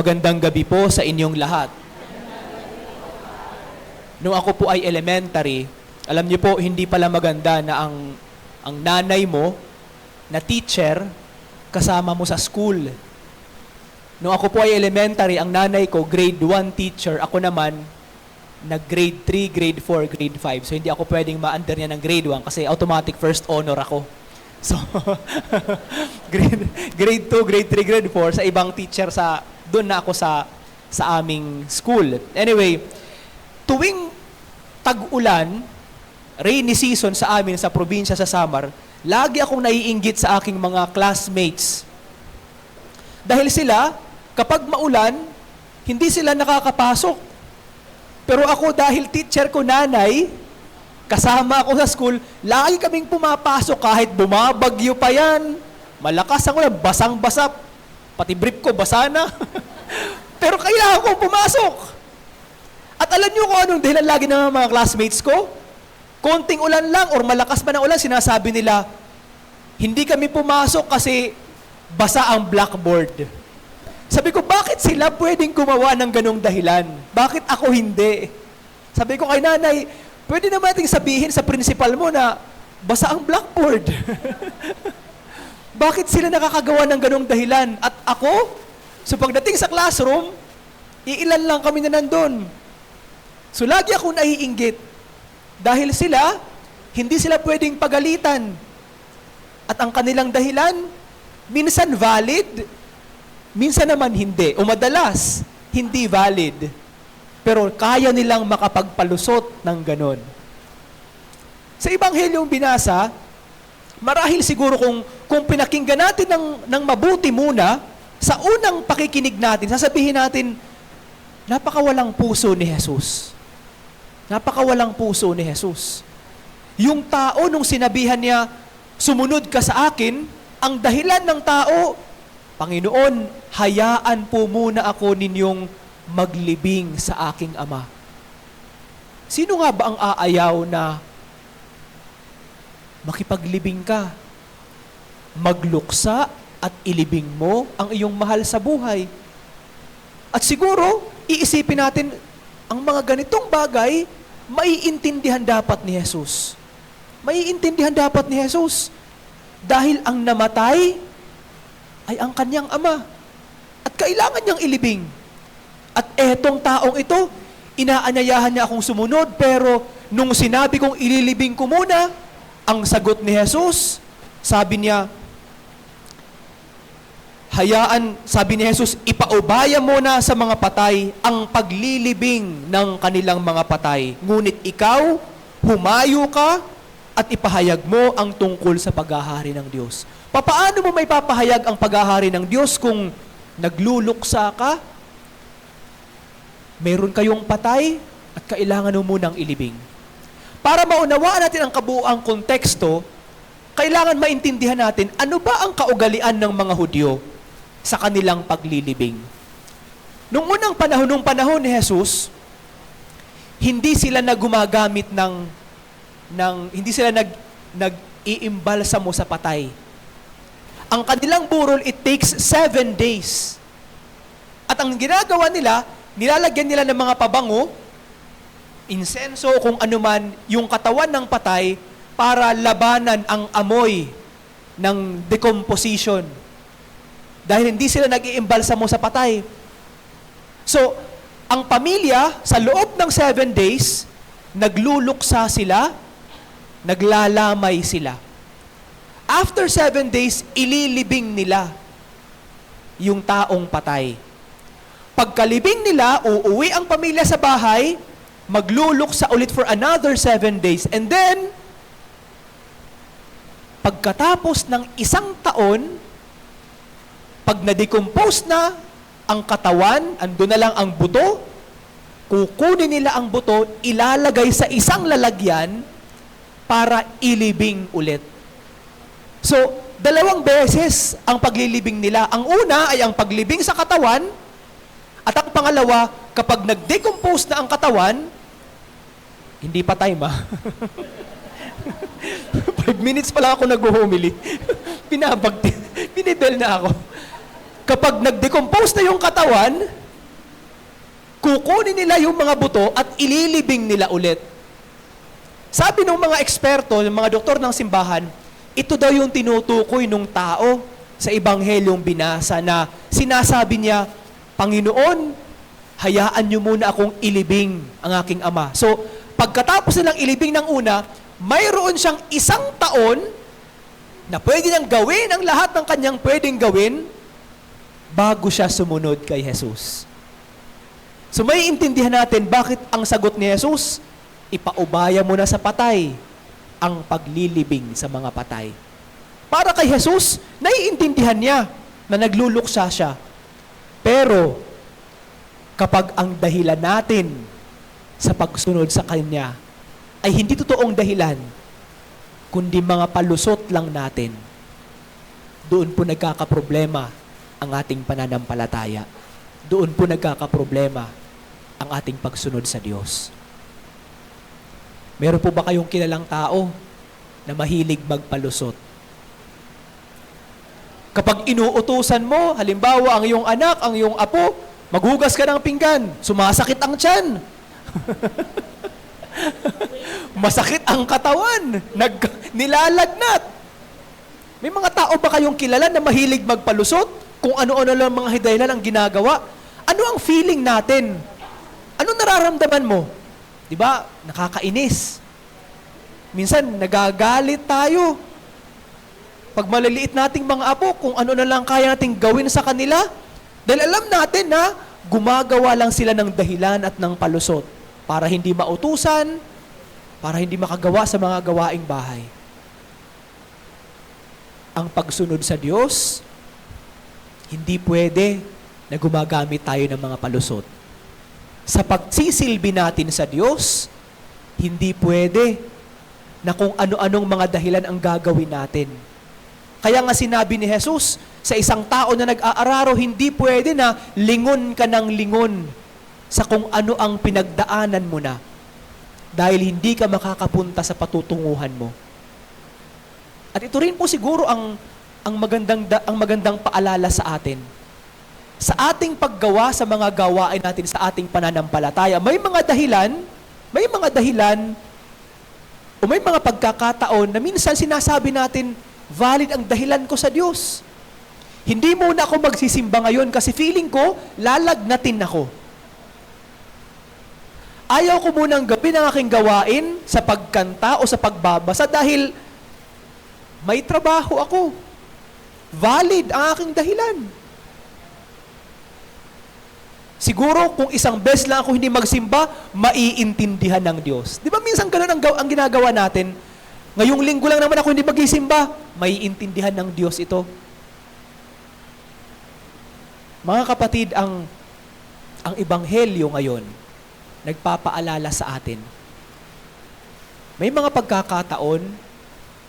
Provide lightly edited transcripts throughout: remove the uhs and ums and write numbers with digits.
Magandang gabi po sa inyong lahat. Nung ako po ay elementary, alam niyo po, hindi pala maganda na ang nanay mo na teacher kasama mo sa school. Nung ako po ay elementary, ang nanay ko grade 1 teacher, ako naman nag-grade 3, grade 4, grade 5. So hindi ako pwedeng ma-under niya ng grade 1 kasi automatic first honor ako. So grade 2, grade 3, grade 4 sa ibang teacher doon na ako sa aming school. Anyway, tuwing tag-ulan, rainy season sa amin sa probinsya sa Samar, lagi akong naiinggit sa aking mga classmates. Dahil sila, kapag maulan, hindi sila nakakapasok. Pero ako, dahil teacher ko nanay, kasama ako sa school, lagi kaming pumapasok kahit bumabagyo pa yan. Malakas ang ulan, basang-basa. Pati brief ko, basa na. Pero kailangan ko pumasok. At alam niyo kung anong dahilan lagi ng mga classmates ko? Konting ulan lang or malakas pa ng ulan, sinasabi nila, hindi kami pumasok kasi basa ang blackboard. Sabi ko, bakit sila pwedeng gumawa ng ganong dahilan? Bakit ako hindi? Sabi ko kay nanay, pwede naman nating sabihin sa principal mo na basa ang blackboard. Bakit sila nakakagawa ng ganong dahilan? At ako, so pagdating sa classroom, iilan lang kami na nandun. So lagi ako naiinggit. Dahil sila, hindi sila pwedeng pagalitan. At ang kanilang dahilan, minsan valid, minsan naman hindi. O madalas, hindi valid. Pero kaya nilang makapagpalusot ng ganon. Sa Ebanghelyong binasa, marahil siguro kung pinakinggan natin ng mabuti muna, sa unang pakikinig natin, sasabihin natin, napakawalang puso ni Jesus. Napakawalang puso ni Jesus. Yung tao, nung sinabihan niya, sumunod ka sa akin, ang dahilan ng tao, Panginoon, hayaan po muna ako ninyong maglibing sa aking Ama. Sino nga ba ang aayaw na makipaglibing ka? Magluksa at ilibing mo ang iyong mahal sa buhay. At siguro, iisipin natin, ang mga ganitong bagay, maiintindihan dapat ni Jesus. Maiintindihan dapat ni Jesus. Dahil ang namatay ay ang kanyang Ama. At kailangan niyang ilibing. At etong taong ito, inaanyayahan niya akong sumunod, pero nung sinabi kong ililibing ko muna, ang sagot ni Jesus, sabi niya, sabi ni Jesus, ipaubaya mo na sa mga patay ang paglilibing ng kanilang mga patay. Ngunit ikaw, humayo ka at ipahayag mo ang tungkol sa paghahari ng Diyos. Papaano mo may papahayag ang paghahari ng Diyos kung nagluluksa ka? Meron kayong patay at kailangan mo munang ilibing. Para maunawaan natin ang kabuuang konteksto, kailangan maintindihan natin ano ba ang kaugalian ng mga Hudyo sa kanilang paglilibing. Nung panahon ni Jesus, hindi sila gumagamit hindi sila nag-iimbalsamo sa patay. Ang kanilang burol, it takes 7 days. At ang ginagawa nila, nilalagyan nila ng mga pabango, insenso, kung anuman, yung katawan ng patay para labanan ang amoy ng decomposition. Dahil hindi sila nag-iimbalsamo sa patay. So, ang pamilya, sa loob ng 7 days, nagluluksa sila, naglalamay sila. After 7 days, ililibing nila yung taong patay. Pagkalibing nila, uuwi ang pamilya sa bahay, magluluksa ulit for another 7 days. And then, pagkatapos ng 1 taon, pag na-decompose na ang katawan, andun na lang ang buto, kukunin nila ang buto, ilalagay sa isang lalagyan para ilibing ulit. So, 2 beses ang paglilibing nila. Ang una ay ang paglibing sa katawan, at ang pangalawa, kapag nag-decompose na ang katawan, hindi pa time 5 minutes pa lang ako nag-humili. Binibel na ako. Kapag nag-decompose na yung katawan, kukunin nila yung mga buto at ililibing nila ulit. Sabi ng mga eksperto, ng mga doktor ng simbahan, ito daw yung tinutukoy ng tao sa ebanghelyong binasa na sinasabi niya, Panginoon, hayaan niyo muna akong ilibing ang aking ama. So, pagkatapos nilang ilibing ng una, mayroon siyang 1 taon na pwede niyang gawin ang lahat ng kanyang pwedeng gawin bago siya sumunod kay Jesus. So may intindihan natin bakit ang sagot ni Jesus, ipaubaya mo na sa patay ang paglilibing sa mga patay. Para kay Jesus, naiintindihan niya na nagluluksa siya. Pero kapag ang dahilan natin sa pagsunod sa Kanya ay hindi totoong dahilan, kundi mga palusot lang natin, doon po nagkakaproblema ang ating pananampalataya. Doon po nagkakaproblema ang ating pagsunod sa Diyos. Meron po ba kayong kilalang tao na mahilig magpalusot? Kapag inuutusan mo, halimbawa ang iyong anak, ang iyong apo, maghugas ka ng pinggan, sumasakit ang tiyan. Masakit ang katawan, nilalagnat. May mga tao ba kayong kilala na mahilig magpalusot? Kung ano-ano lang mga hidahilan ang ginagawa? Ano ang feeling natin? Ano nararamdaman mo? Di ba? Nakakainis. Minsan, nagagalit tayo. Pag maliliit nating mga apo, kung ano na lang kaya nating gawin sa kanila, dahil alam natin na gumagawa lang sila ng dahilan at ng palusot para hindi mautusan, para hindi makagawa sa mga gawaing bahay. Ang pagsunod sa Diyos, hindi pwede na gumagamit tayo ng mga palusot. Sa pagsisilbi natin sa Diyos, hindi pwede na kung ano-anong mga dahilan ang gagawin natin. Kaya nga sinabi ni Jesus, sa isang tao na nag-aararo, hindi pwede na lingon ka ng lingon sa kung ano ang pinagdaanan mo na. Dahil hindi ka makakapunta sa patutunguhan mo. At ito rin po siguro ang magandang paalala sa atin. Sa ating paggawa sa mga gawain natin sa ating pananampalataya, may mga dahilan o may mga pagkakataon na minsan sinasabi natin, valid ang dahilan ko sa Diyos. Hindi muna ako magsisimba ngayon kasi feeling ko, lalagnatin ako. Ayaw ko munang gawin ang aking gawain sa pagkanta o sa pagbabasa dahil may trabaho ako. Valid ang aking dahilan. Siguro kung isang beses lang ako hindi magsimba, maiintindihan ng Diyos. Di ba minsan ganun ang ginagawa natin? Ngayong linggo lang naman ako hindi magsimba, maiintindihan ng Diyos ito. Mga kapatid, ang ebanghelyo ngayon, nagpapaalala sa atin. May mga pagkakataon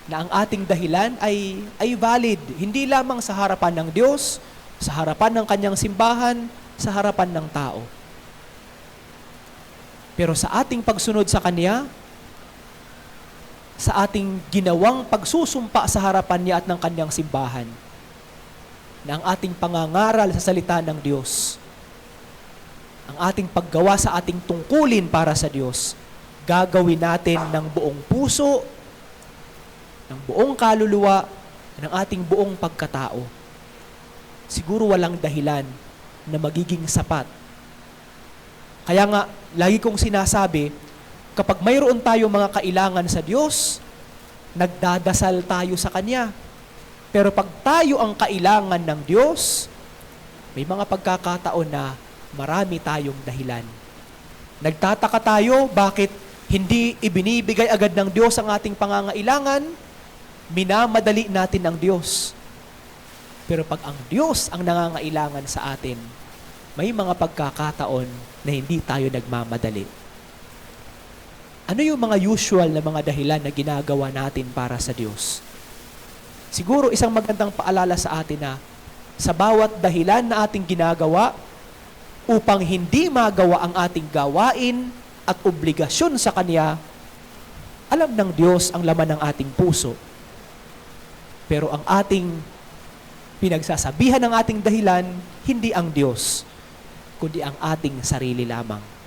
na ang ating dahilan ay valid, hindi lamang sa harapan ng Diyos, sa harapan ng kanyang simbahan, sa harapan ng tao. Pero sa ating pagsunod sa Kanya, sa ating ginawang pagsusumpa sa harapan niya at ng kanyang simbahan, na ang ating pangangaral sa salita ng Diyos, ang ating paggawa sa ating tungkulin para sa Diyos, gagawin natin ng buong puso, ng buong kaluluwa, ng ating buong pagkatao. Siguro walang dahilan na magiging sapat. Kaya nga, lagi kong sinasabi, kapag mayroon tayo mga kailangan sa Diyos, nagdadasal tayo sa Kanya. Pero pag tayo ang kailangan ng Diyos, may mga pagkakataon na marami tayong dahilan. Nagtataka tayo, bakit hindi ibinibigay agad ng Diyos ang ating pangangailangan? Minamadali natin ang Diyos. Pero pag ang Diyos ang nangangailangan sa atin, may mga pagkakataon na hindi tayo nagmamadali. Ano yung mga usual na mga dahilan na ginagawa natin para sa Diyos? Siguro isang magandang paalala sa atin na sa bawat dahilan na ating ginagawa upang hindi magawa ang ating gawain at obligasyon sa Kanya, alam ng Diyos ang laman ng ating puso. Pero ang ating pinagsasabihan ng ating dahilan, hindi ang Diyos. kundi ang ating sarili lamang.